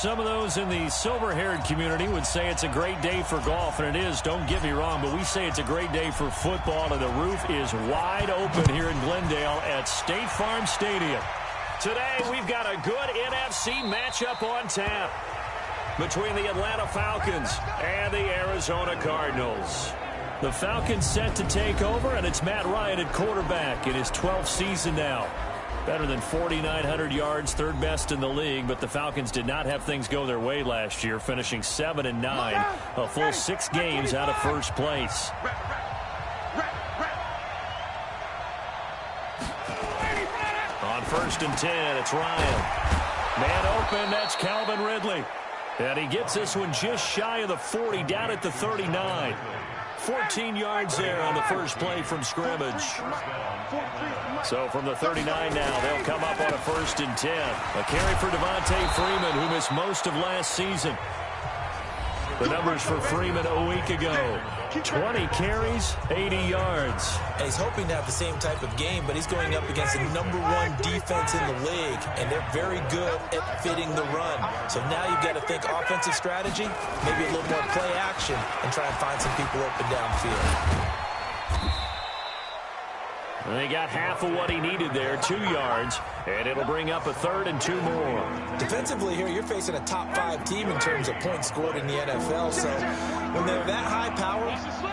some of those in the silver-haired community would say it's a great day for golf, and it is, don't get me wrong, but we say it's a great day for football, and the roof is wide open here in Glendale at State Farm Stadium. Today, we've got a good NFC matchup on tap between the Atlanta Falcons and the Arizona Cardinals. The Falcons set to take over, and it's Matt Ryan at quarterback in his 12th season now. Better than 4,900 yards, third best in the league, but the Falcons did not have things go their way last year, finishing 7-9, a full 6 games out of first place. On 1st and 10, it's Ryan. Man open, that's Calvin Ridley. And he gets this one just shy of the 40, down at the 39. 14 yards there on the first play from scrimmage. So from the 39 now, they'll come up on a 1st and 10. A carry for Devontae Freeman, who missed most of last season. The numbers for Freeman a week ago. 20 carries, 80 yards. And he's hoping to have the same type of game, but he's going up against the #1 defense in the league, and they're very good at fitting the run. So now you've got to think offensive strategy, maybe a little more play action, and try and find some people open downfield. And they got half of what he needed there, 2 yards, and it'll bring up a 3rd and 2 more. Defensively here, you're facing a top 5 team in terms of points scored in the NFL, so when they're that high power,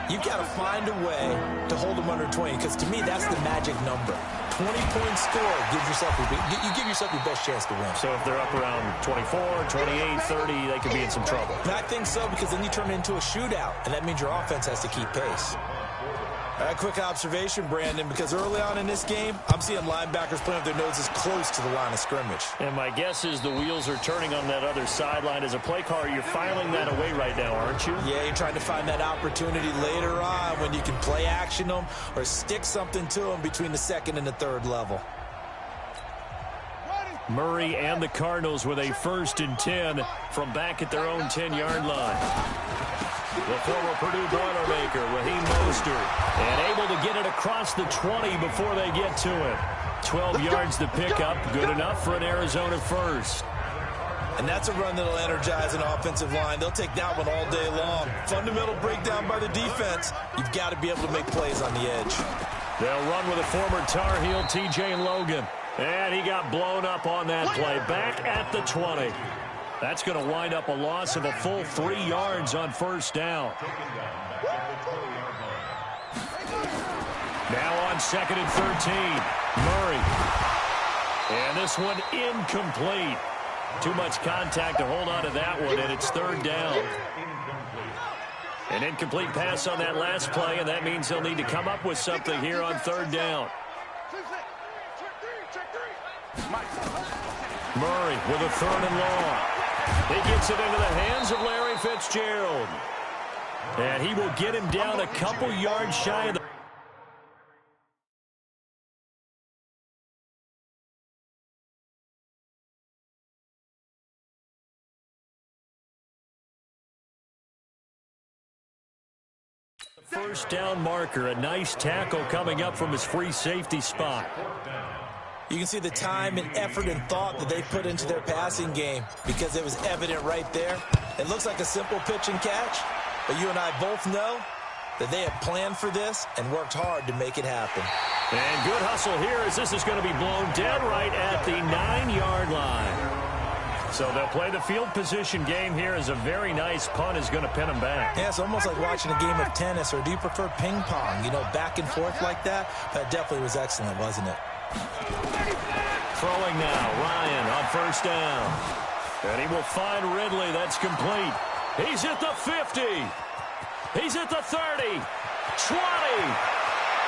you've got to find a way to hold them under 20, because to me, that's the magic number. 20-point score gives yourself you give yourself your best chance to win. So if they're up around 24, 28, 30, they could be in some trouble. And I think so, because then you turn it into a shootout, and that means your offense has to keep pace. A quick observation, Brandon, because early on in this game, I'm seeing linebackers playing with their noses close to the line of scrimmage. And my guess is the wheels are turning on that other sideline. As a play caller, you're filing that away right now, aren't you? Yeah, you're trying to find that opportunity later on when you can play action them or stick something to them between the 2nd and the 3rd level. Murray and the Cardinals with a 1st and 10 from back at their own 10-yard line. The former Purdue Boilermaker, Raheem Mostert, and able to get it across the 20 before they get to it. 12 yards to pick up, good enough for an Arizona first. And that's a run that'll energize an offensive line. They'll take that one all day long. Fundamental breakdown by the defense. You've got to be able to make plays on the edge. They'll run with a former Tar Heel, T.J. Logan. And he got blown up on that play, back at the 20. That's going to wind up a loss of a full 3 yards on 1st down. Now on 2nd and 13, Murray. And this one incomplete. Too much contact to hold on to that one, and it's 3rd down. An incomplete pass on that last play, and that means they'll need to come up with something here on 3rd down. Murray with a 3rd and long. He gets it into the hands of Larry Fitzgerald. And he will get him down a couple yards shy of the... First down marker, a nice tackle coming up from his free safety spot. You can see the time and effort and thought that they put into their passing game because it was evident right there. It looks like a simple pitch and catch, but you and I both know that they have planned for this and worked hard to make it happen. And good hustle here as this is going to be blown dead right at the 9-yard line. So they'll play the field position game here as a very nice punt is going to pin them back. Yeah, it's almost like watching a game of tennis, or do you prefer ping pong? You know, back and forth like that? That definitely was excellent, wasn't it? Throwing now, Ryan on 1st down. And he will find Ridley. That's complete. He's at the 50. He's at the 30. 20.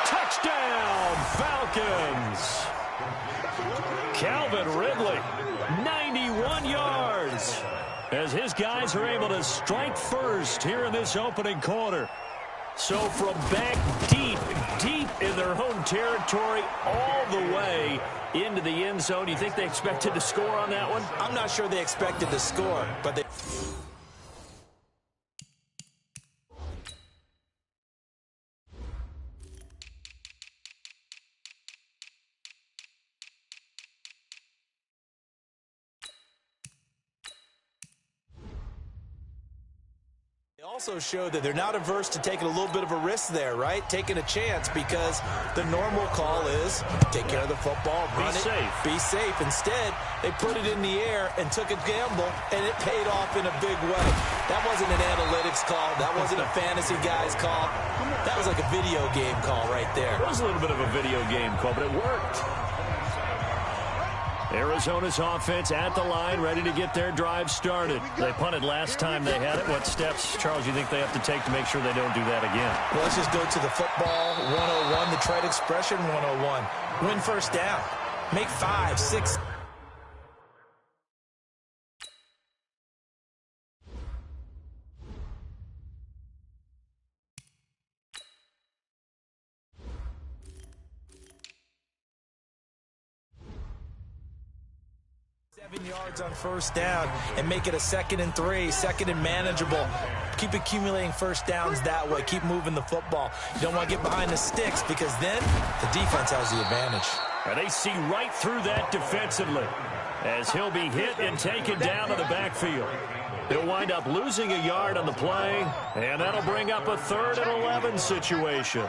Touchdown, Falcons. Calvin Ridley, 91 yards. As his guys are able to strike first here in this opening quarter. So from back deep in their home territory, all the way into the end zone. You think they expected to score on that one? I'm not sure they expected to score, but they... also showed that they're not averse to taking a little bit of a risk there, right? Taking a chance, because the normal call is take care of the football, run it, be safe. Instead, they put it in the air and took a gamble, and it paid off in a big way. That wasn't an analytics call. That wasn't a fantasy guy's call. That was like a video game call right there. It was a little bit of a video game call, but it worked. Arizona's offense at the line, ready to get their drive started. They punted last time they had it. What steps, Charles, you think they have to take to make sure they don't do that again? Well, let's just go to the football 101, the trade expression 101. Win first down. Make 5, 6. Yards on first down and make it a 2nd and 3, 2nd and manageable. Keep accumulating first downs that way. Keep moving the football. You don't want to get behind the sticks, because then the defense has the advantage. And they see right through that defensively as he'll be hit and taken down to the backfield. He'll wind up losing a yard on the play, and that'll bring up a 3rd and 11 situation.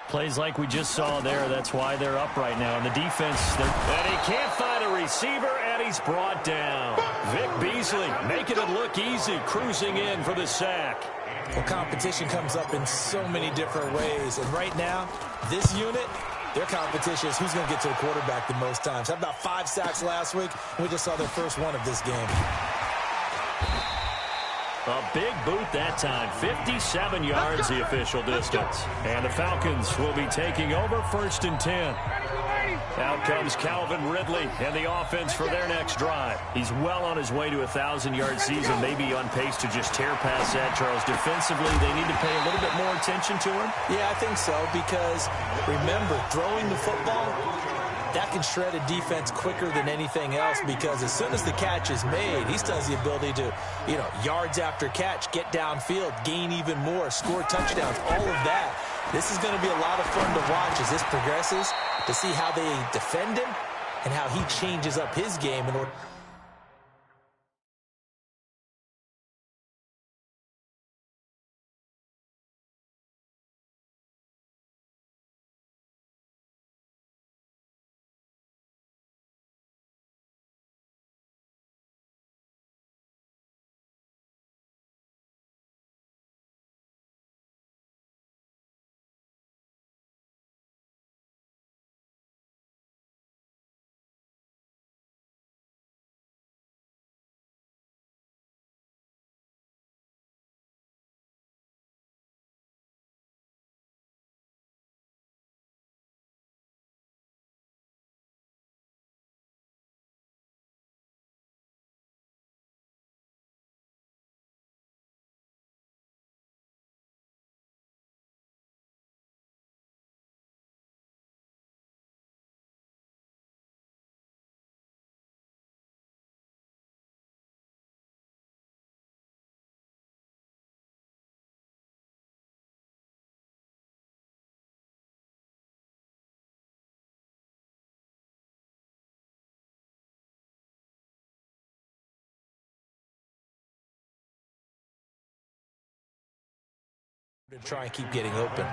Plays like we just saw there. That's why they're up right now. And the defense, and he can't find a receiver, and he's brought down. Vic Beasley making it look easy, cruising in for the sack. Well, competition comes up in so many different ways. And right now, this unit, their competition is who's going to get to the quarterback the most times. Had about 5 sacks last week, and we just saw their first one of this game. A big boot that time. 57 yards the official distance. And the Falcons will be taking over 1st and 10. Out comes Calvin Ridley and the offense for their next drive. He's well on his way to a 1,000-yard season, maybe on pace to just tear past that, Charles. Defensively, they need to pay a little bit more attention to him. Yeah, I think so, because remember, throwing the football, that can shred a defense quicker than anything else, because as soon as the catch is made, he still has the ability to, yards after catch, get downfield, gain even more, score touchdowns, all of that. This is going to be a lot of fun to watch as this progresses, to see how they defend him and how he changes up his game in order. To try and keep getting open.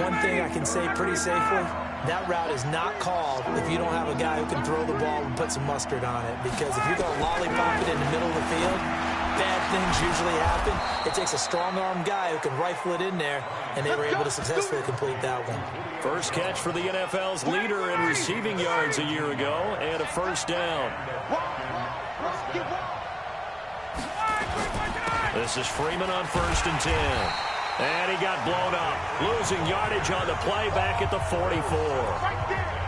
One thing I can say pretty safely, that route is not called if you don't have a guy who can throw the ball and put some mustard on it. Because if you're going to lollipop it in the middle of the field, bad things usually happen. It takes a strong-arm guy who can rifle it in there, and they were able to successfully complete that one. First catch for the NFL's leader in receiving yards a year ago, and a first down. This is Freeman on 1st and 10. And he got blown up. Losing yardage on the play back at the 44.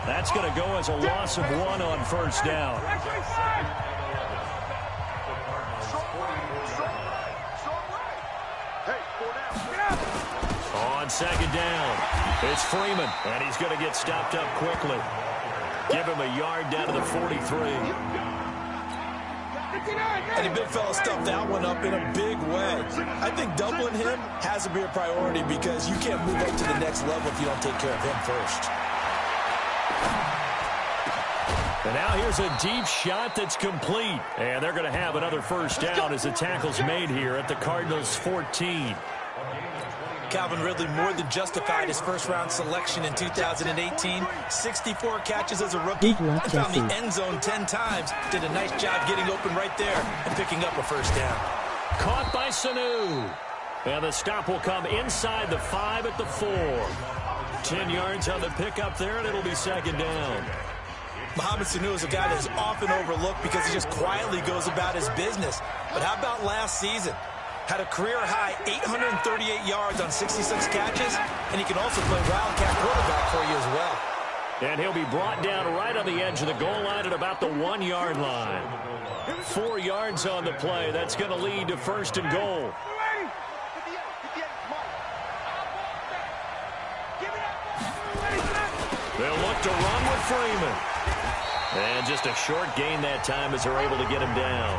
That's going to go as a loss of 1 on first down. On 2nd down, it's Freeman. And he's going to get stopped up quickly. Give him a yard down to the 43. And the big fella stuffed that one up in a big way. I think doubling him has to be a priority, because you can't move up to the next level if you don't take care of him first. And now here's a deep shot that's complete. And they're going to have another first down as the tackle's made here at the Cardinals' 14. Calvin Ridley more than justified his first-round selection in 2018. 64 catches as a rookie and found the end zone 10 times. Did a nice job getting open right there and picking up a first down. Caught by Sanu. And the stop will come inside the 5 at the 4. 10 yards on the pickup there, and it'll be second down. Mohamed Sanu is a guy that is often overlooked because he just quietly goes about his business. But how about last season? Had a career-high 838 yards on 66 catches, and he can also play wildcat quarterback for you as well. And he'll be brought down right on the edge of the goal line at about the 1-yard line. 4 yards on the play. That's going to lead to first and goal. They'll look to run with Freeman. And just a short gain that time as they're able to get him down.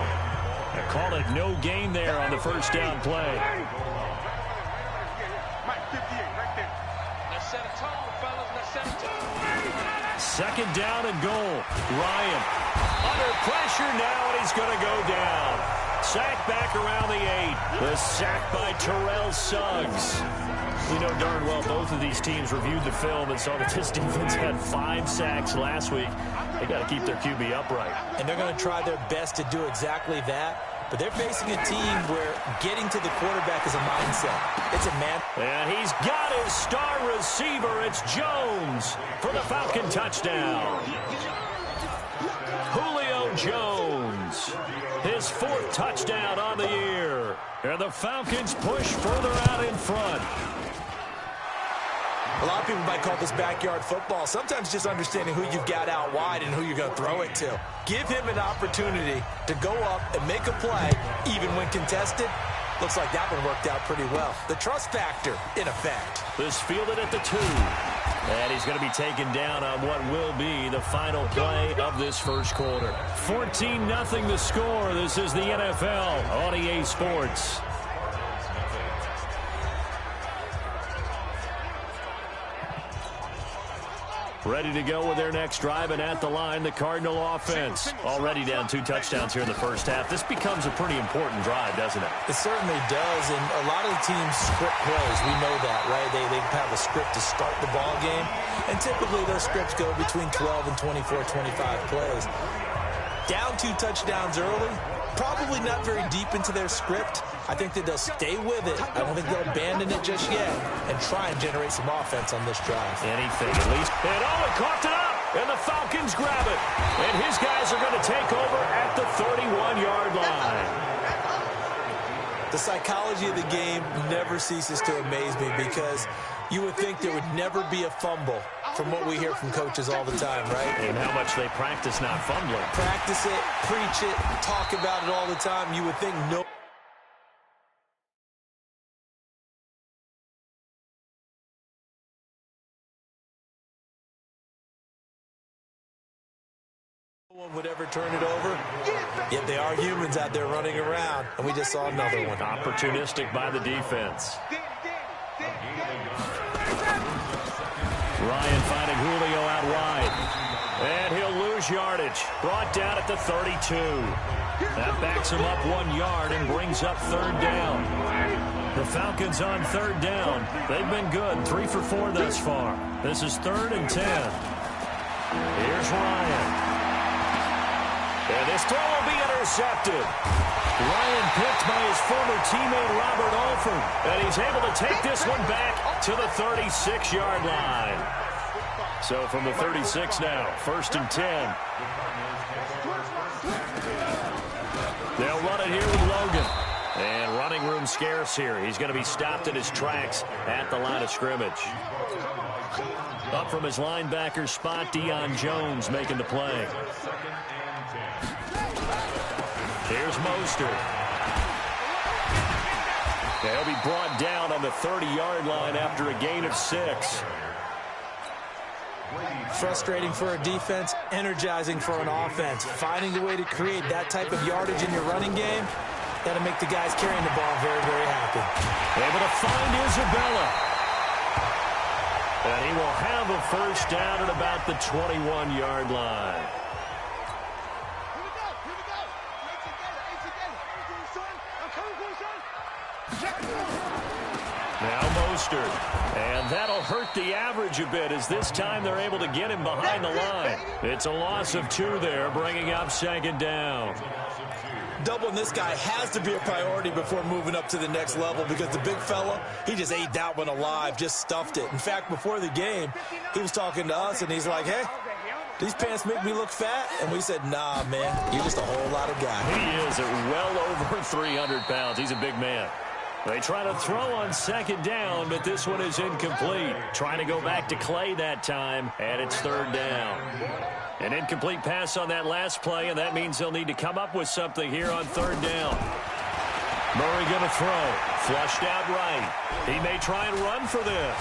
I call it no gain there on the first down play. Second down and goal. Ryan under pressure now, and he's going to go down. Sack back around the 8. The sack by Terrell Suggs. We know darn well both of these teams reviewed the film and saw that this defense had 5 sacks last week. They got to keep their QB upright. And they're going to try their best to do exactly that. But they're facing a team where getting to the quarterback is a mindset. It's a man. And he's got his star receiver. It's Jones for the Falcon touchdown. Julio Jones. His 4th touchdown on the year. And the Falcons push further out in front. A lot of people might call this backyard football. Sometimes just understanding who you've got out wide and who you're going to throw it to. Give him an opportunity to go up and make a play, even when contested. Looks like that one worked out pretty well. The trust factor in effect. This fielded at the 2. And he's going to be taken down on what will be the final play of this first quarter. 14-0 the score. This is the NFL on EA Sports. Ready to go with their next drive, and at the line, the Cardinal offense. Already down 2 touchdowns here in the first half. This becomes a pretty important drive, doesn't it? It certainly does, and a lot of the teams script plays. We know that, right? They have a script to start the ball game, and typically those scripts go between 12 and 24, 25 plays. Down 2 touchdowns early, probably not very deep into their script. I think that they'll stay with it. I don't think they'll abandon it just yet and try and generate some offense on this drive. Anything, at least. And Owen caught it up, and the Falcons grab it. And his guys are going to take over at the 31-yard line. The psychology of the game never ceases to amaze me because you would think there would never be a fumble from what we hear from coaches all the time, right? And how much they practice not fumbling. Practice it, preach it, talk about it all the time. You would think no one would ever turn it over. Yet they are humans out there running around, and we just saw another one. Opportunistic by the defense. Ryan finding Julio out wide. And he'll lose yardage. Brought down at the 32. That backs him up 1 yard and brings up 3rd down. The Falcons on 3rd down. They've been good. 3 for 4 thus far. This is 3rd and 10. Here's Ryan. And this throw will be intercepted. Ryan picked by his former teammate Robert Alford. And he's able to take this one back to the 36-yard line. So from the 36 now, 1st and 10. They'll run it here with Logan. And running room scarce here. He's going to be stopped in his tracks at the line of scrimmage. Up from his linebacker spot, Deion Jones making the play. Here's Mostert. They'll be brought down on the 30-yard line after a gain of 6. Frustrating for a defense, energizing for an offense. Finding a way to create that type of yardage in your running game, that'll make the guys carrying the ball very, very happy. Able to find Isabella. And he will have a first down at about the 21-yard line. Now Mostert. And that'll hurt the average a bit as this time they're able to get him behind the line. It's a loss of 2 there, bringing up second down. Doubling this guy has to be a priority before moving up to the next level because the big fella, he just ate that one alive, just stuffed it. In fact, before the game, he was talking to us, and he's like, hey, these pants make me look fat? And we said, nah, man, you're just a whole lot of guy. He is at well over 300 pounds. He's a big man. They try to throw on second down, but this one is incomplete. Trying to go back to Clay that time, and it's third down. An incomplete pass on that last play, and that means they'll need to come up with something here on third down. Murray going to throw. Flushed out right. He may try and run for this.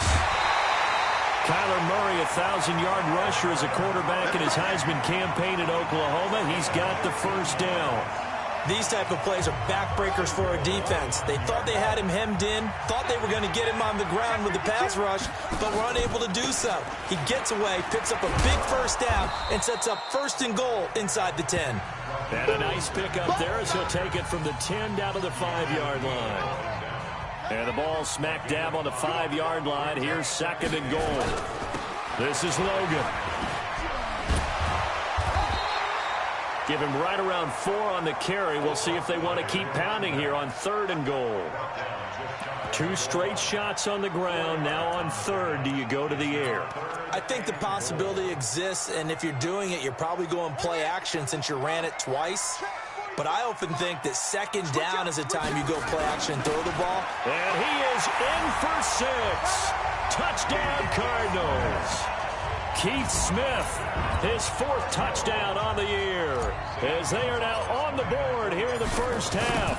Kyler Murray, a 1,000-yard rusher as a quarterback in his Heisman campaign at Oklahoma. He's got the first down. These type of plays are backbreakers for a defense. They thought they had him hemmed in, thought they were going to get him on the ground with the pass rush, but were unable to do so. He gets away, picks up a big first down, and sets up first and goal inside the 10. And a nice pickup there as he'll take it from the 10 down to the 5-yard line. And the ball smack dab on the 5-yard line. Here's second and goal. This is Logan. Give him right around 4 on the carry. We'll see if they want to keep pounding here on third and goal. 2 straight shots on the ground. Now on third, do you go to the air? I think the possibility exists, and if you're doing it, you're probably going play action since you ran it twice. But I often think that second down is a time you go play action and throw the ball. And he is in for 6. Touchdown, Cardinals. Keith Smith, his 4th touchdown on the year, as they are now on the board here in the first half.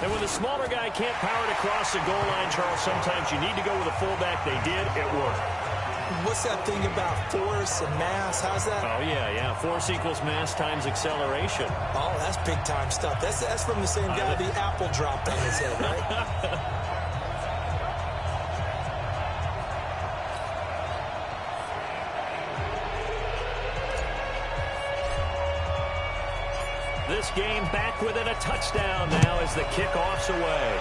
And when the smaller guy can't power it across the goal line, Charles, sometimes you need to go with a fullback. They did. It worked. What's that thing about force and mass? How's that? Oh, yeah. Force equals mass times acceleration. Oh, that's big-time stuff. That's from the same guy the apple dropped on his head, right? This game back within a touchdown now as the kickoff's away.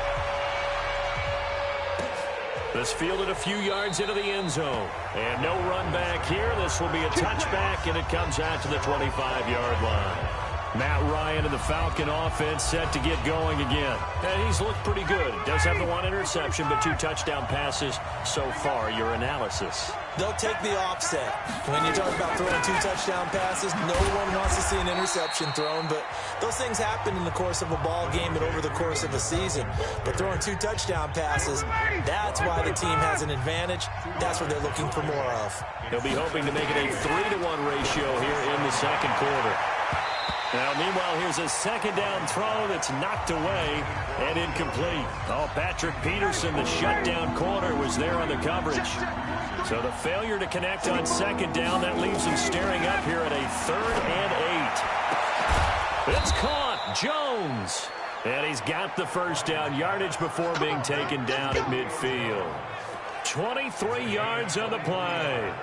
This fielded a few yards into the end zone. And no run back here. This will be a touchback, and it comes out to the 25-yard line. Matt Ryan and the Falcon offense set to get going again. And he's looked pretty good. Does have the 1 interception, but 2 touchdown passes so far. Your analysis? They'll take the offset. When you talk about throwing 2 touchdown passes, no one wants to see an interception thrown, but those things happen in the course of a ball game and over the course of a season. But throwing 2 touchdown passes, that's why the team has an advantage. That's what they're looking for more of. He'll be hoping to make it a 3-to-1 ratio here in the second quarter. Now, meanwhile, here's a second down throw that's knocked away and incomplete. Oh, Patrick Peterson, the shutdown corner, was there on the coverage. So the failure to connect on second down, that leaves him staring up here at a 3rd and 8. It's caught. Jones. And he's got the first down yardage before being taken down at midfield. 23 yards on the play.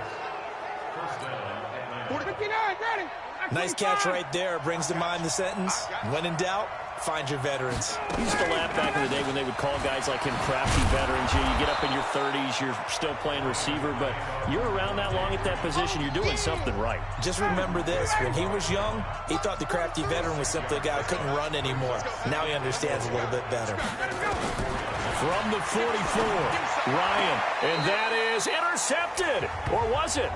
Nice catch right there. Brings to mind the sentence, when in doubt, find your veterans. I used to laugh back in the day when they would call guys like him crafty veterans. You get up in your 30s, you're still playing receiver, but you're around that long at that position, you're doing something right. Just remember this. When he was young, he thought the crafty veteran was simply a guy who couldn't run anymore. Now he understands a little bit better. From the 44, Ryan, and that is intercepted. Or was it?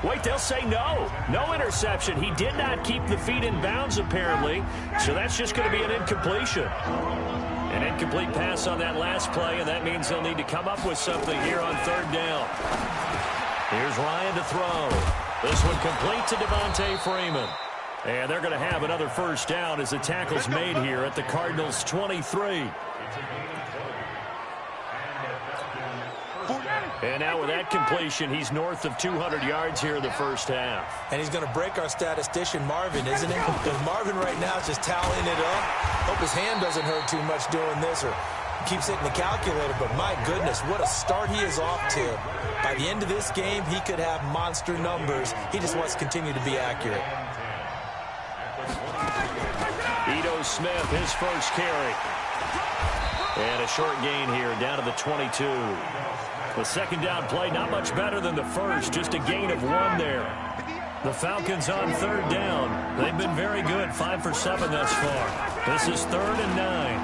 Wait, they'll say no. No interception. He did not keep the feet in bounds, apparently. So that's just going to be an incompletion. An incomplete pass on that last play, and that means they'll need to come up with something here on third down. Here's Ryan to throw. This one complete to Devontae Freeman. And they're going to have another first down as the tackle's made here at the Cardinals' 23. And now with that completion, he's north of 200 yards here in the first half. And he's going to break our statistician, Marvin, isn't he? Because Marvin right now is just tallying it up. Hope his hand doesn't hurt too much doing this or keeps hitting the calculator. But my goodness, what a start he is off to. By the end of this game, he could have monster numbers. He just wants to continue to be accurate. Ito Smith, his first carry. And a short gain here, down to the 22. The second down play, not much better than the first, just a gain of 1 there. The Falcons on third down. They've been very good, 5 for 7 thus far. This is 3rd and 9.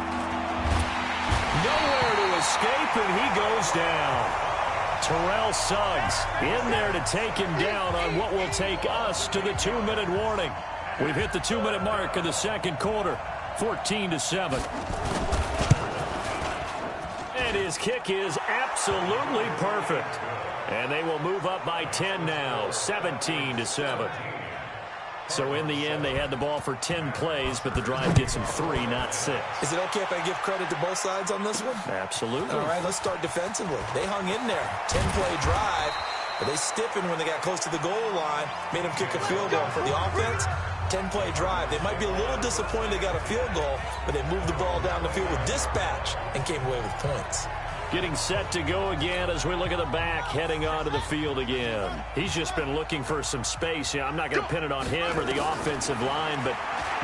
Nowhere to escape, and he goes down. Terrell Suggs in there to take him down on what will take us to the 2-minute warning. We've hit the 2-minute mark of the second quarter, 14-7. And his kick is absolutely perfect. And they will move up by 10 now, 17-7. So in the end, they had the ball for 10 plays, but the drive gets them 3, not 6. Is it okay if I give credit to both sides on this one? Absolutely. All right, let's start defensively. They hung in there. 10-play drive, but they stiffened when they got close to the goal line, made them kick a field goal. For the offense, 10-play drive. They might be a little disappointed they got a field goal, but they moved the ball down the field with dispatch and came away with points. Getting set to go again as we look at the back, heading onto the field again. He's just been looking for some space. I'm not going to pin it on him or the offensive line, but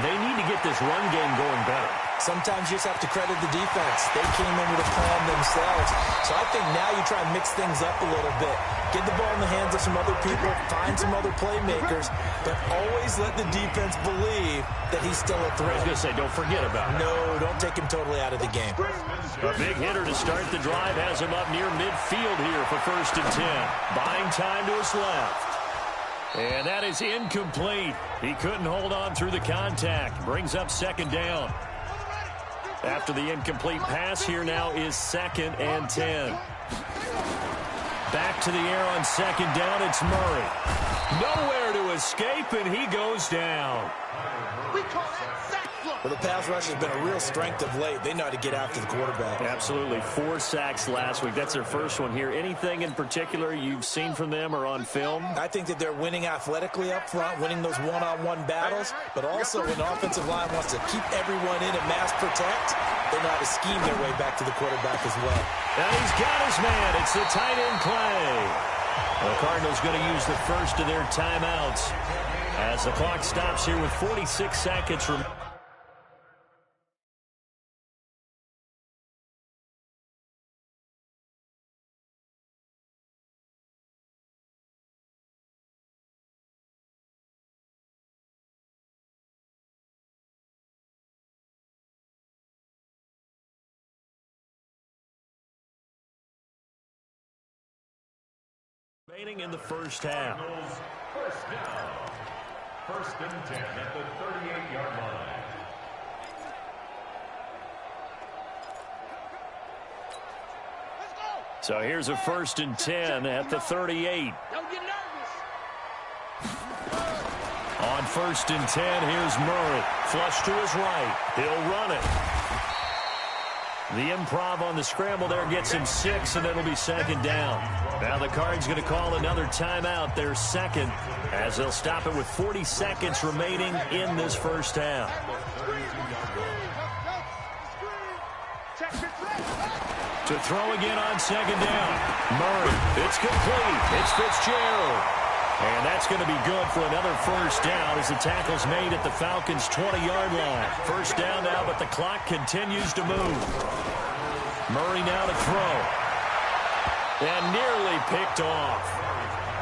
they need to get this run game going better. Sometimes you just have to credit the defense. They came in with a plan themselves. So I think now you try and mix things up a little bit. Get the ball in the hands of some other people, find some other playmakers, but always let the defense believe that he's still a threat. I was going to say, don't forget about it. No, don't take him totally out of the game. A big hitter to start the drive has him up near midfield here for 1st and 10. Buying time to his left. And that is incomplete. He couldn't hold on through the contact. Brings up 2nd down. After the incomplete pass, here now is 2nd and 10. Back to the air on 2nd down, it's Murray. Nowhere to escape, and he goes down. Well, the pass rush has been a real strength of late. They know how to get after the quarterback. Absolutely. 4 sacks last week. That's their first one here. Anything in particular you've seen from them or on film? I think that they're winning athletically up front, winning those one-on-one battles, but also when the offensive line wants to keep everyone in and mass protect, they know how to scheme their way back to the quarterback as well. And he's got his man. It's the tight end play. The Cardinals going to use the first of their timeouts as the clock stops here with 46 seconds remaining. In the first half. First down. 1st and 10 at the 38-yard line. So here's a 1st and 10 at the 38. Don't get nervous. On 1st and 10, here's Murray. Flush to his right. He'll run it. The improv on the scramble there gets him 6, and it'll be 2nd down. Now the Cards going to call another timeout, their 2nd, as they'll stop it with 40 seconds remaining in this first half. To throw again on 2nd down. Murray, it's complete. It's Fitzgerald. And that's going to be good for another first down as the tackle's made at the Falcons' 20-yard line. First down now, but the clock continues to move. Murray now to throw. And nearly picked off.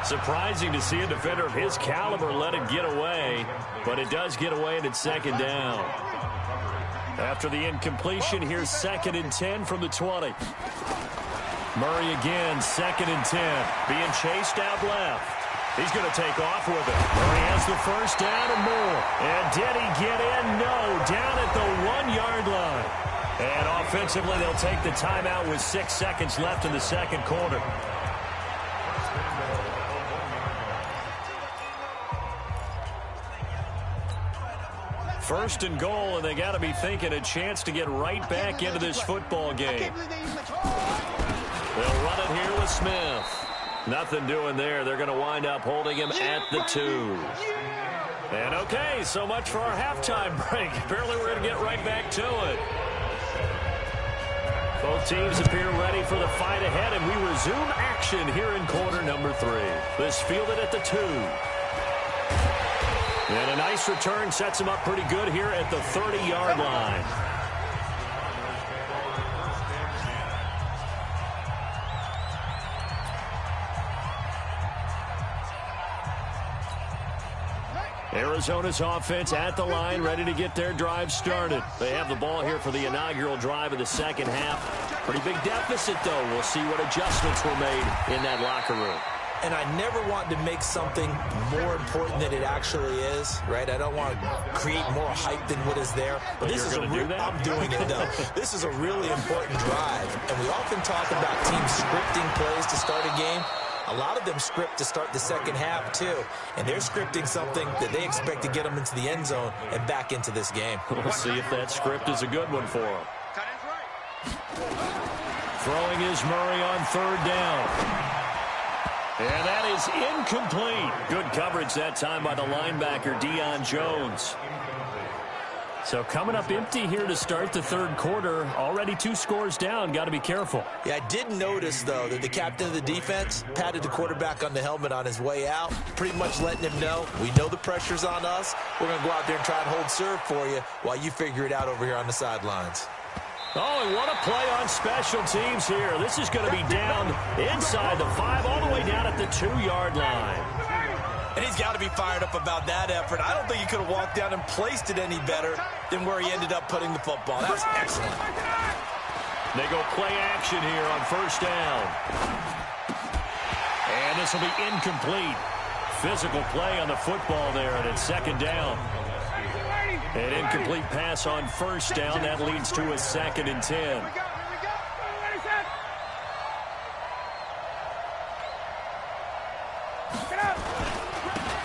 Surprising to see a defender of his caliber let it get away, but it does get away and it's 2nd down. After the incompletion, here's 2nd and 10 from the 20. Murray again, 2nd and 10, being chased out left. He's going to take off with it. Murray has the first down and more. And did he get in? No, down at the 1-yard line. And offensively, they'll take the timeout with 6 seconds left in the second quarter. First and goal, and they got to be thinking a chance to get right back into this football game. They'll run it here with Smith. Nothing doing there. They're going to wind up holding him at the 2. And okay, so much for our halftime break. Apparently we're going to get right back to it. Both teams appear ready for the fight ahead, and we resume action here in quarter number 3. This fielded at the 2. And a nice return sets him up pretty good here at the 30-yard line. Arizona's offense at the line, ready to get their drive started. They have the ball here for the inaugural drive of the second half. Pretty big deficit, though. We'll see what adjustments were made in that locker room. And I never want to make something more important than it actually is, right? I don't want to create more hype than what is there. But this is I'm doing it, though. This is a really important drive. And we often talk about teams scripting plays to start a game. A lot of them script to start the second half, too. And they're scripting something that they expect to get them into the end zone and back into this game. We'll see if that script is a good one for them. Throwing is Murray on third down. And that is incomplete. Good coverage that time by the linebacker, Deion Jones. So coming up empty here to start the third quarter. Already 2 scores down. Got to be careful. Yeah, I did notice, though, that the captain of the defense patted the quarterback on the helmet on his way out, pretty much letting him know, we know the pressure's on us. We're going to go out there and try and hold serve for you while you figure it out over here on the sidelines. Oh, and what a play on special teams here. This is going to be down inside the 5, all the way down at the 2-yard line. And he's got to be fired up about that effort. I don't think he could have walked down and placed it any better than where he ended up putting the football. That was excellent. They go play action here on first down. And this will be incomplete. Physical play on the football there, and it's second down. An incomplete pass on first down. That leads to a 2nd and 10.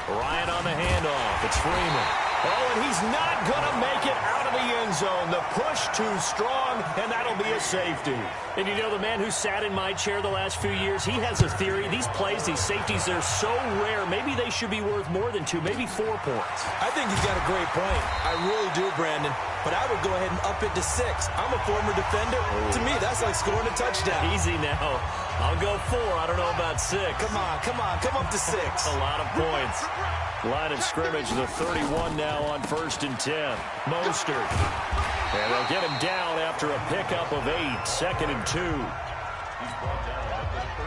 Ryan on the handoff. It's Freeman. Oh, and he's not going to make it out of the end zone. The push too strong, and that'll be a safety. And you know, the man who sat in my chair the last few years, he has a theory. These plays, these safeties, they're so rare. Maybe they should be worth more than 2, maybe 4 points. I think he's got a great point. I really do, Brandon. But I would go ahead and up it to 6. I'm a former defender. Oh. To me, that's like scoring a touchdown. Easy now. I'll go 4. I don't know about 6. Come on. Come up to 6. A lot of points. Line of scrimmage, the 31 now on 1st and 10. Mostert. And they'll get him down after a pickup of 8. 2nd and 2.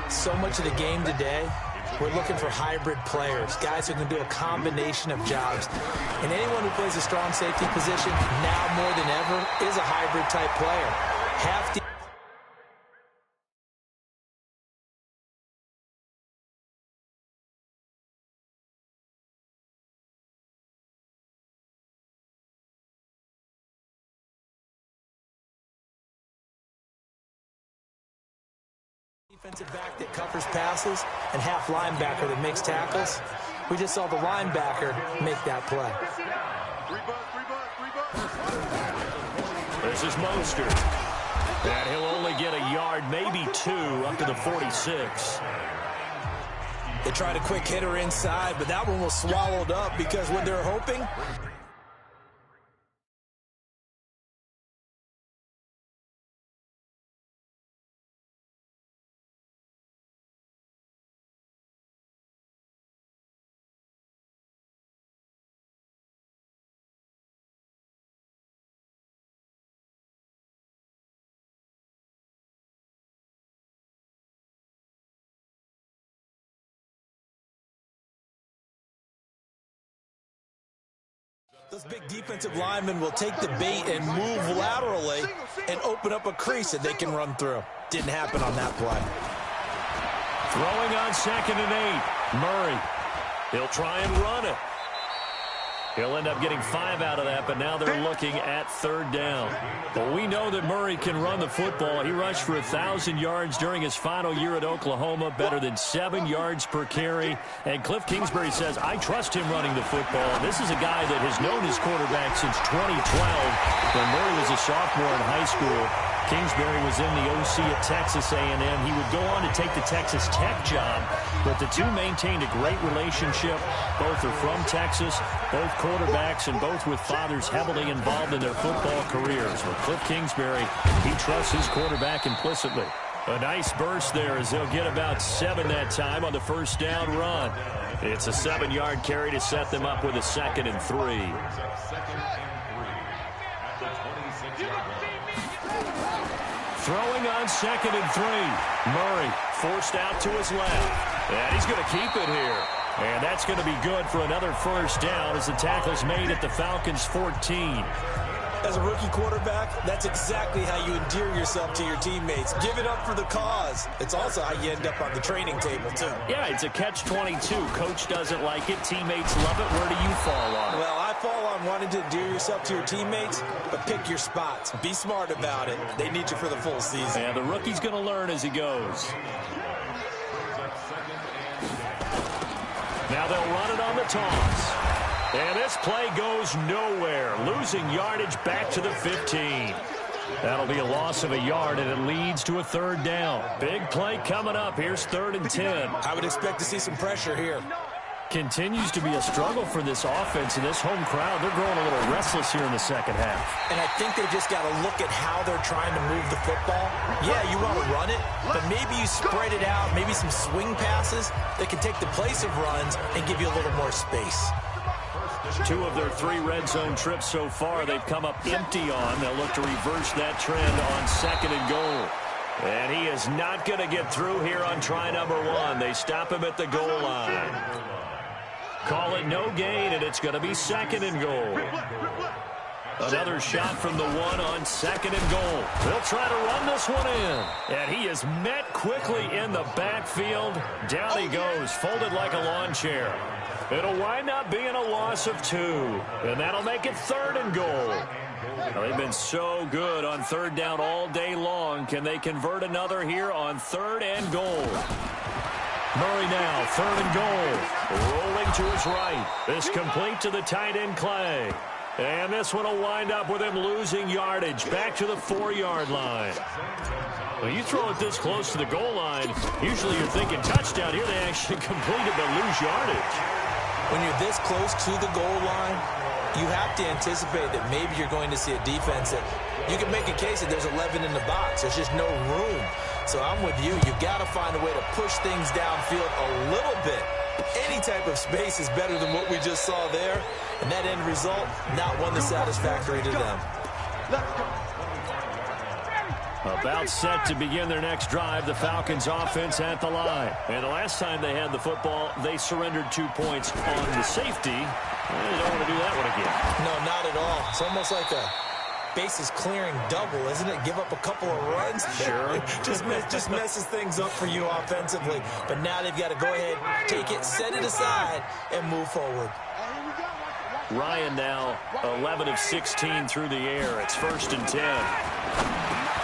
So much of the game today, we're looking for hybrid players, guys who can do a combination of jobs. And anyone who plays a strong safety position, now more than ever, is a hybrid type player. Half the defensive back that covers passes and half linebacker that makes tackles. We just saw the linebacker make that play. This is Mostert. And he'll only get a yard, maybe 2, up to the 46. They tried a quick hitter inside, but that one was swallowed up because when they're hoping, those big defensive linemen will take the bait and move laterally and open up a crease that they can run through. Didn't happen on that play. Throwing on 2nd and 8. Murray. He'll try and run it. He'll end up getting 5 out of that, but now they're looking at 3rd down. But we know that Murray can run the football. He rushed for 1,000 yards during his final year at Oklahoma, better than 7 yards per carry. And Cliff Kingsbury says, I trust him running the football. This is a guy that has known his quarterback since 2012 when Murray was a sophomore in high school. Kingsbury was in the OC at Texas A&M. He would go on to take the Texas Tech job, but the two maintained a great relationship. Both are from Texas, both quarterbacks, and both with fathers heavily involved in their football careers. With Cliff Kingsbury, he trusts his quarterback implicitly. A nice burst there as they'll get about 7 that time on the first down run. It's a 7-yard carry to set them up with a 2nd and 3. Throwing on 2nd and 3. Murray forced out to his left. And he's going to keep it here. And that's going to be good for another first down as the tackle's made at the Falcons' 14. As a rookie quarterback, that's exactly how you endear yourself to your teammates. Give it up for the cause. It's also how you end up on the training table, too. Yeah, it's a catch-22. Coach doesn't like it. Teammates love it. Where do you fall on it? Well, I fall on wanting to endear yourself to your teammates, but pick your spots. Be smart about it. They need you for the full season. And the rookie's going to learn as he goes. Now they'll run it on the toss. And this play goes nowhere, losing yardage back to the 15. That'll be a loss of a yard, and it leads to a third down. Big play coming up. Here's 3rd and 10. I would expect to see some pressure here. Continues to be a struggle for this offense, and this home crowd, they're growing a little restless here in the second half. And I think they just got to look at how they're trying to move the football. Yeah, you want to run it, but maybe you spread it out, maybe some swing passes that can take the place of runs and give you a little more space. 2 of their 3 red zone trips so far, they've come up empty on. They'll look to reverse that trend on 2nd and goal. And he is not going to get through here on try number 1. They stop him at the goal line. Call it no gain, and it's going to be 2nd and goal. Another shot from the 1 on 2nd and goal. They'll try to run this one in. And he is met quickly in the backfield. Down he goes, folded like a lawn chair. It'll wind up being a loss of 2. And that'll make it 3rd and goal. Well, they've been so good on 3rd down all day long. Can they convert another here on 3rd and goal? Murray now, 3rd and goal. Rolling to his right. This complete to the tight end, Clay. And this one will wind up with him losing yardage back to the 4-yard line. Well, you throw it this close to the goal line, usually you're thinking touchdown. Here they actually complete it but lose yardage. When you're this close to the goal line, you have to anticipate that maybe you're going to see a defense that you can make a case that there's 11 in the box. There's just no room. So I'm with you. You've got to find a way to push things downfield a little bit. Any type of space is better than what we just saw there. And that end result, not one that's satisfactory to them. About set to begin their next drive, the Falcons offense at the line. And the last time they had the football, they surrendered 2 points on the safety. They don't want to do that one again. No, not at all. It's almost like a bases clearing double, isn't it? Give up a couple of runs. Sure. just messes things up for you offensively. But now they've got to go ahead, take it, set it aside, and move forward. Ryan now 11 of 16 through the air. It's 1st and 10.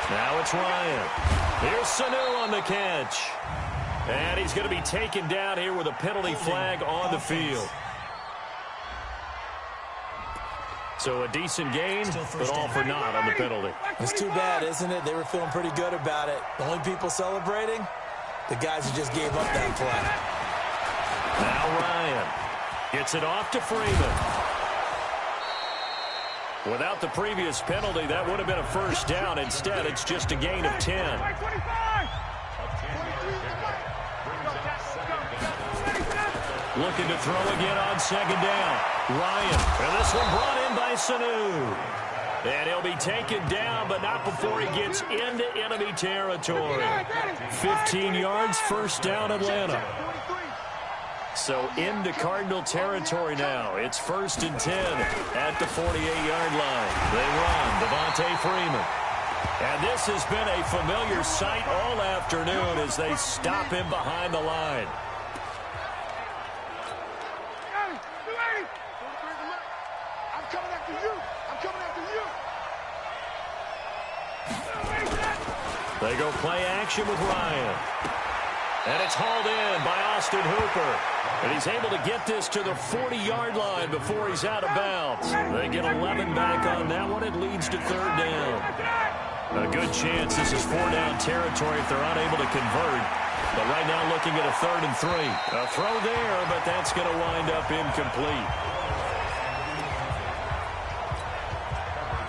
Now it's Ryan. Here's Sanu on the catch. And he's going to be taken down here with a penalty flag on the field. So a decent gain, but all for naught on the penalty. It's too bad, isn't it? They were feeling pretty good about it. The only people celebrating, the guys who just gave up that play. Now Ryan gets it off to Freeman. Without the previous penalty, that would have been a first down. Instead, it's just a gain of 10. Looking to throw again on 2nd down. Ryan, and this one brought in by Sanu. And he'll be taken down, but not before he gets into enemy territory. 15 yards, first down, Atlanta. So into Cardinal territory now. It's 1st and 10 at the 48-yard line. They run, Devontae Freeman. And this has been a familiar sight all afternoon as they stop him behind the line. They go play action with Ryan. And it's hauled in by Austin Hooper. And he's able to get this to the 40-yard line before he's out of bounds. They get 11 back on that one. It leads to 3rd down. A good chance this is 4-down territory if they're unable to convert. But right now looking at a 3rd and 3. A throw there, but that's going to wind up incomplete.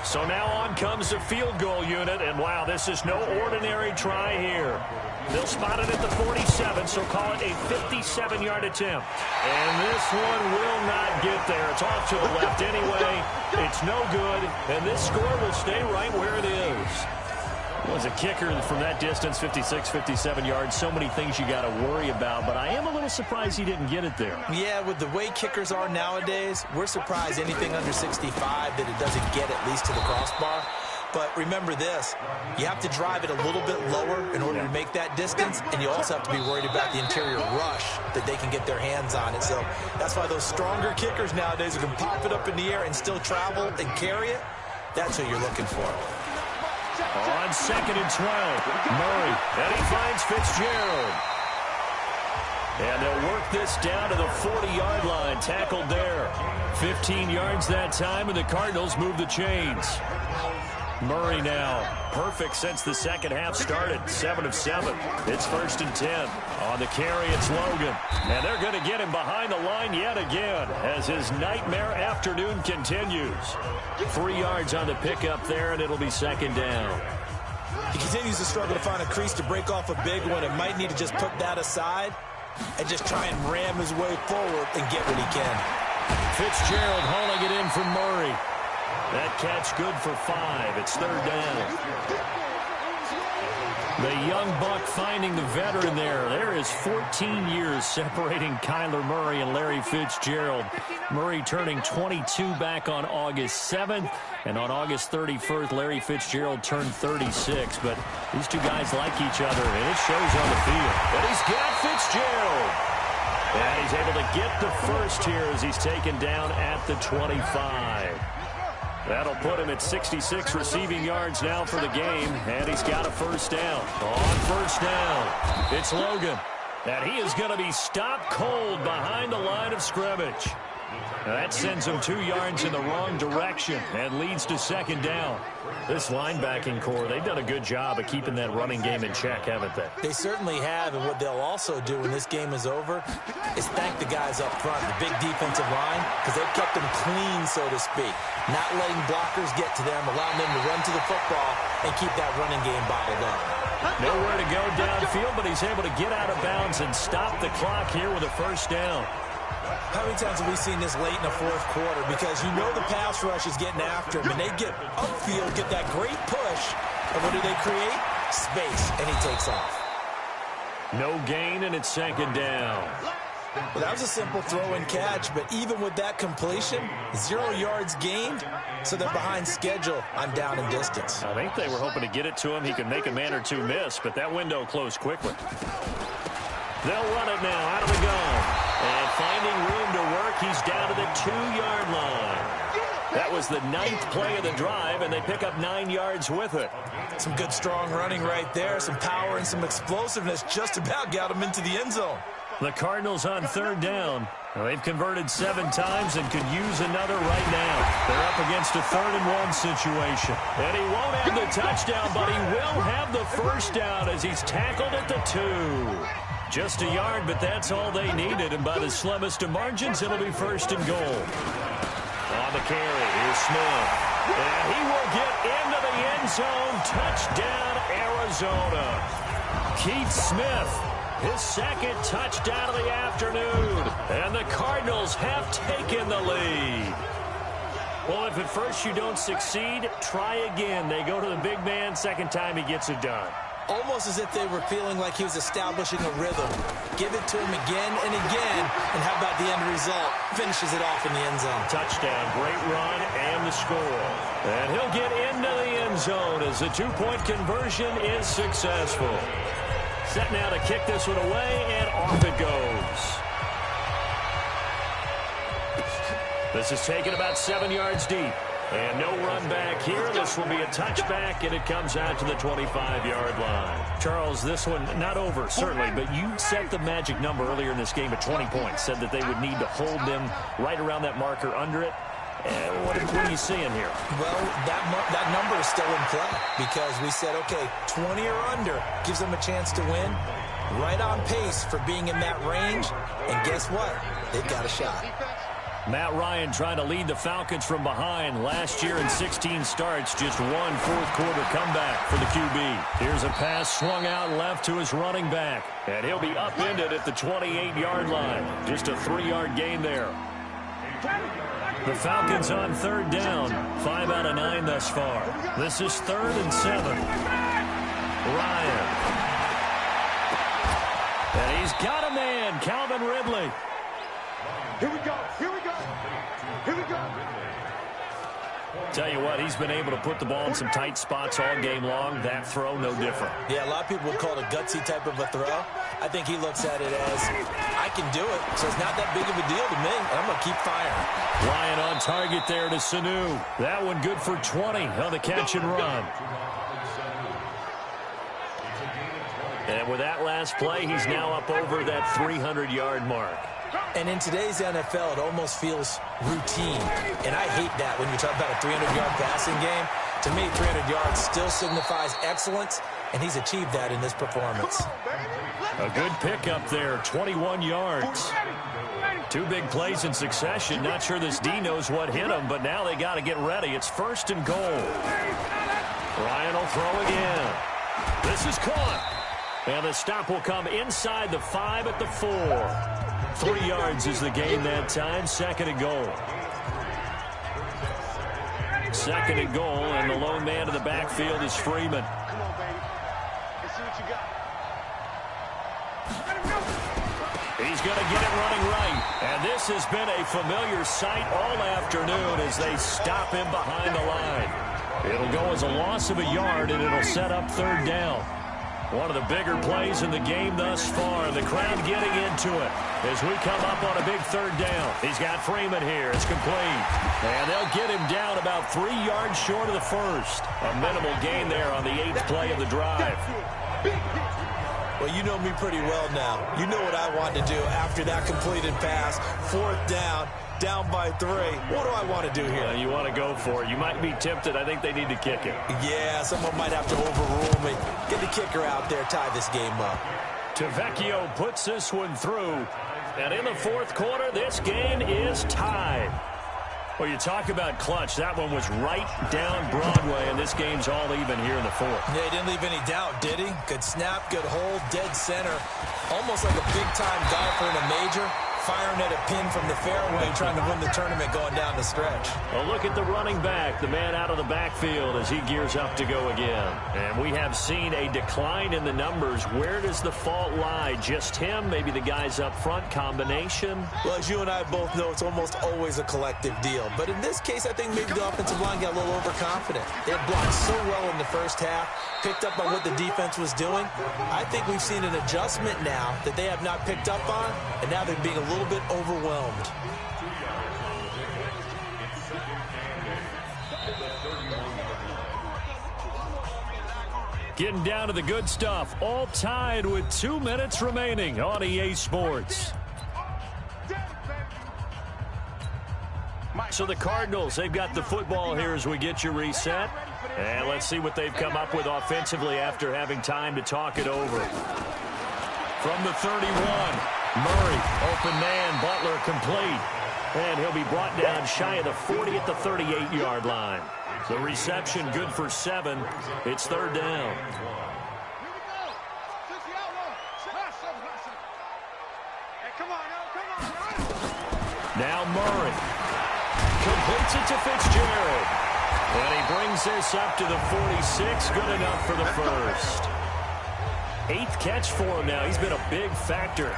So now on comes the field goal unit, and wow, this is no ordinary try here. They'll spot it at the 47, so call it a 57-yard attempt. And this one will not get there. It's off to the left anyway. It's no good, and this score will stay right where it is. Well, as a kicker from that distance, 56, 57 yards, so many things you got to worry about, but I am a little surprised he didn't get it there. Yeah, with the way kickers are nowadays, we're surprised anything under 65 that it doesn't get at least to the crossbar. But remember this, you have to drive it a little bit lower in order to make that distance, and you also have to be worried about the interior rush that they can get their hands on it. So that's why those stronger kickers nowadays who can pop it up in the air and still travel and carry it, that's who you're looking for. On 2nd and 12, Murray, and he finds Fitzgerald. And they'll work this down to the 40-yard line, tackled there. 15 yards that time, and the Cardinals move the chains. Murray now, perfect since the second half started, 7 of 7. It's 1st and 10. On the carry, it's Logan. And they're going to get him behind the line yet again as his nightmare afternoon continues. 3 yards on the pickup there, and it'll be 2nd down. He continues to struggle to find a crease to break off a big one and might need to just put that aside and just try and ram his way forward and get what he can. Fitzgerald hauling it in from Murray. That catch good for 5. It's 3rd down. The young buck finding the veteran there. There is 14 years separating Kyler Murray and Larry Fitzgerald. Murray turning 22 back on August 7th. And on August 31st, Larry Fitzgerald turned 36. But these two guys like each other, and it shows on the field. But he's got Fitzgerald. And he's able to get the first here as he's taken down at the 25. That'll put him at 66 receiving yards now for the game, and he's got a 1st down. On 1st down, it's Logan, and he is going to be stopped cold behind the line of scrimmage. That sends him 2 yards in the wrong direction and leads to 2nd down. This linebacking core, they've done a good job of keeping that running game in check, haven't they? They certainly have, and what they'll also do when this game is over is thank the guys up front, the big defensive line, because they've kept them clean, so to speak. Not letting blockers get to them, allowing them to run to the football and keep that running game bottled up. Nowhere to go downfield, but he's able to get out of bounds and stop the clock here with a 1st down. How many times have we seen this late in the 4th quarter? Because you know the pass rush is getting after him, and they get upfield, get that great push, and what do they create? Space, and he takes off. No gain, and it's 2nd down. Well, that was a simple throw and catch, but even with that completion, 0 yards gained, so they're behind schedule on down and distance. I think they were hoping to get it to him. He could make a man or two miss, but that window closed quickly. They'll run it now out of the gun. And finding room to work, he's down to the 2-yard line. That was the 9th play of the drive, and they pick up 9 yards with it. Some good, strong running right there. Some power and some explosiveness just about got him into the end zone. The Cardinals on 3rd down. They've converted 7 times and could use another right now. They're up against a 3rd and 1 situation. And he won't have the touchdown, but he will have the 1st down as he's tackled at the 2. Just a yard, but that's all they needed. And by the slimmest of margins, it'll be 1st and goal. On the carry, here's Smith. And he will get into the end zone. Touchdown, Arizona. Keith Smith, his 2nd touchdown of the afternoon. And the Cardinals have taken the lead. Well, if at first you don't succeed, try again. They go to the big man. 2nd time he gets it done. Almost as if they were feeling like he was establishing a rhythm. Give it to him again and again, and how about the end result? Finishes it off in the end zone. Touchdown, great run, and the score. And he'll get into the end zone as the 2-point conversion is successful. Set now to kick this one away, and off it goes. This is taken about 7 yards deep. And no run back here. This will be a touchback, and it comes out to the 25-yard line. Charles, this one not over, certainly, but you set the magic number earlier in this game at 20 points. Said that they would need to hold them right around that marker under it. And what are you seeing here? Well, that number is still in play because we said, okay, 20 or under gives them a chance to win. Right on pace for being in that range. And guess what? They've got a shot. Matt Ryan trying to lead the Falcons from behind. Last year in 16 starts, just 1 fourth-quarter comeback for the QB. Here's a pass swung out left to his running back. And he'll be upended at the 28-yard line. Just a 3-yard gain there. The Falcons on 3rd down. 5 out of 9 thus far. This is 3rd and 7. Ryan. And he's got a man, Calvin Ridley. Here we go. Here we go. Here we go. Tell you what, he's been able to put the ball in some tight spots all game long. That throw, no different. Yeah, a lot of people would call it a gutsy type of a throw. I think he looks at it as, I can do it, so it's not that big of a deal to me, and I'm going to keep firing. Ryan on target there to Sanu. That one good for 20 on the catch and run. And with that last play, he's now up over that 300-yard mark. And in today's NFL, it almost feels routine. And I hate that when you talk about a 300-yard passing game. To me, 300 yards still signifies excellence, and he's achieved that in this performance. A good pickup there, 21 yards. Two big plays in succession. Not sure this D knows what hit him, but now they got to get ready. It's 1st and goal. Ryan will throw again. This is caught. And the stop will come inside the 5 at the 4. 3 yards is the gain that time. 2nd and goal. 2nd and goal, and the lone man in the backfield is Freeman. Come on, baby. Let's see what you got. He's going to get it running right. And this has been a familiar sight all afternoon as they stop him behind the line. It'll go as a loss of a yard, and it'll set up 3rd down. One of the bigger plays in the game thus far. The crowd getting into it as we come up on a big 3rd down. He's got Freeman here. It's complete. And they'll get him down about 3 yards short of the 1st. A minimal gain there on the 8th play of the drive. Well, you know me pretty well now. You know what I want to do after that completed pass. 4th down by 3. What do I want to do here? You want to go for it. You might be tempted. I think they need to kick it. Yeah, someone might have to overrule me. Get the kicker out there, tie this game up. Tavecchio puts this one through. And in the 4th quarter, this game is tied. Well, you talk about clutch. That one was right down Broadway, and this game's all even here in the 4th. Yeah, he didn't leave any doubt, did he? Good snap, good hold, dead center. Almost like a big-time golfer in a major, firing at a pin from the fairway, trying to win the tournament going down the stretch. Well, look at the running back, the man out of the backfield as he gears up to go again. And we have seen a decline in the numbers. Where does the fault lie? Just him? Maybe the guys up front? Combination? Well, as you and I both know, it's almost always a collective deal. But in this case, I think maybe the offensive line got a little overconfident. They had blocked so well in the first half, picked up on what the defense was doing. I think we've seen an adjustment now that they have not picked up on, and now they're being a little bit overwhelmed. Getting down to the good stuff. All tied with 2 minutes remaining on EA Sports. So the Cardinals, they've got the football here as we get you reset. And let's see what they've come up with offensively after having time to talk it over. From the 31, Murray, open man, Butler complete. And he'll be brought down shy of the 40 at the 38-yard line. The reception good for 7. It's 3rd down. Now Murray completes it to Fitzgerald. And he brings this up to the 46. Good enough for the first. 8th catch for him now. He's been a big factor.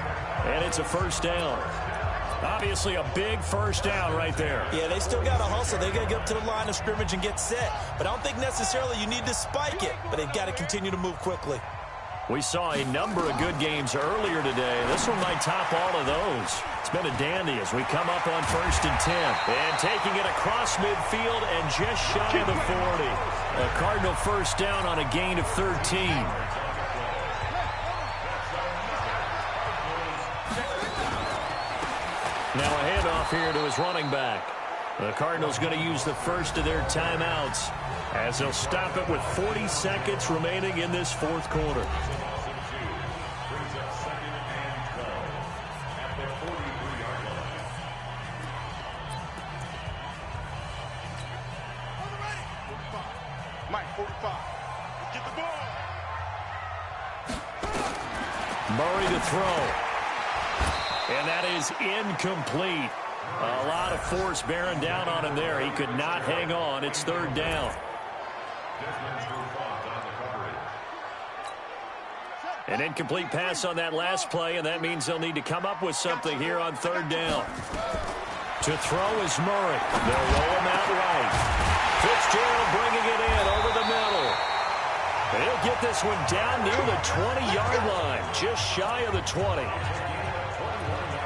And it's a 1st down. Obviously a big 1st down right there. Yeah, they still got to hustle. They got to get up to the line of scrimmage and get set. But I don't think necessarily you need to spike it. But they've got to continue to move quickly. We saw a number of good games earlier today. This one might top all of those. It's been a dandy as we come up on 1st and 10. And taking it across midfield and just shy of the 40. A Cardinal 1st down on a gain of 13. Now a handoff here to his running back. The Cardinals going to use the first of their timeouts as they'll stop it with 40 seconds remaining in this 4th quarter. Mike, 45. Get the ball. Murray to throw. And that is incomplete. A lot of force bearing down on him there. He could not hang on. It's 3rd down. An incomplete pass on that last play, and that means they'll need to come up with something here on third down. To throw is Murray. They'll roll him out right. Fitzgerald bringing it in over the middle. And he'll get this one down near the 20-yard line, just shy of the 20.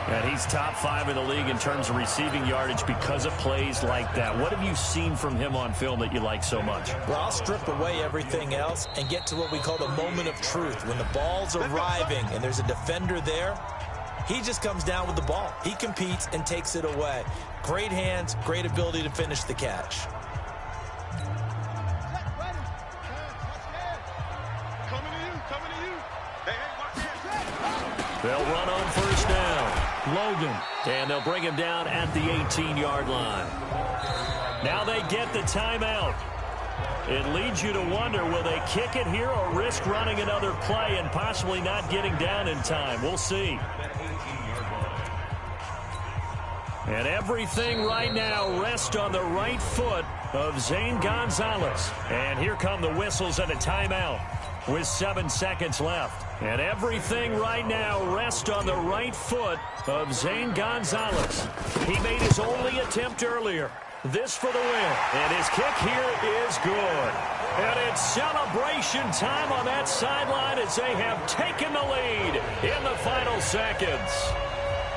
And he's top 5 in the league in terms of receiving yardage because of plays like that. What have you seen from him on film that you like so much? Well, I'll strip away everything else and get to what we call the moment of truth. When the ball's arriving and there's a defender there, he just comes down with the ball. He competes and takes it away. Great hands, great ability to finish the catch. They'll run on first down. Logan. And they'll bring him down at the 18-yard line. Now they get the timeout. It leads you to wonder, will they kick it here or risk running another play and possibly not getting down in time? We'll see. And everything right now rests on the right foot of Zane Gonzalez. And here come the whistles and a timeout with 7 seconds left. And everything right now rests on the right foot of Zane Gonzalez. He made his only attempt earlier. This for the win. And his kick here is good. And it's celebration time on that sideline as they have taken the lead in the final seconds.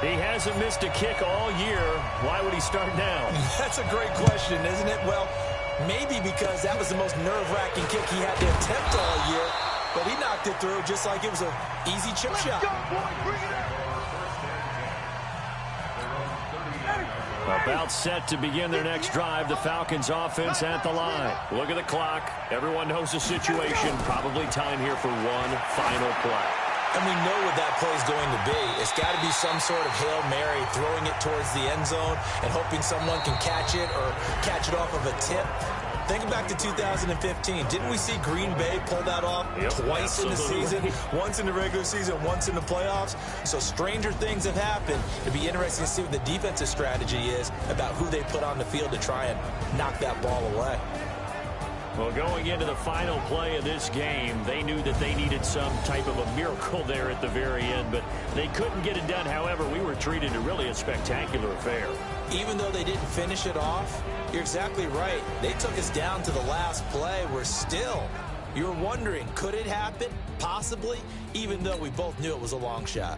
He hasn't missed a kick all year. Why would he start now? That's a great question, isn't it? Well, maybe because that was the most nerve-wracking kick he had to attempt all year. But he knocked it through just like it was an easy chip shot. About set to begin their next drive, the Falcons offense at the line. Look at the clock. Everyone knows the situation. Probably time here for one final play. And we know what that play is going to be. It's got to be some sort of Hail Mary, throwing it towards the end zone and hoping someone can catch it or catch it off of a tip. Think back to 2015. Didn't we see Green Bay pull that off twice in the season? Once in the regular season, once in the playoffs. So stranger things have happened. It'd be interesting to see what the defensive strategy is about who they put on the field to try and knock that ball away. Well, going into the final play of this game, they knew that they needed some type of a miracle there at the very end, but they couldn't get it done. However, we were treated to really a spectacular affair. Even though they didn't finish it off, you're exactly right. They took us down to the last play. We're still, you're wondering, could it happen? Possibly, even though we both knew it was a long shot.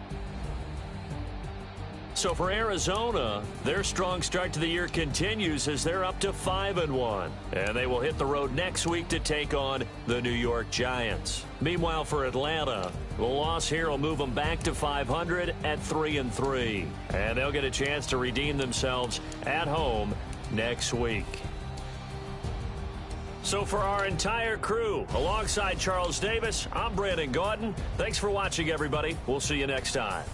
So for Arizona, their strong start to the year continues as they're up to 5-1. And they will hit the road next week to take on the New York Giants. Meanwhile, for Atlanta, the loss here will move them back to 500 at 3-3. And they'll get a chance to redeem themselves at home next week. So for our entire crew, alongside Charles Davis, I'm Brandon Gaudin. Thanks for watching, everybody. We'll see you next time.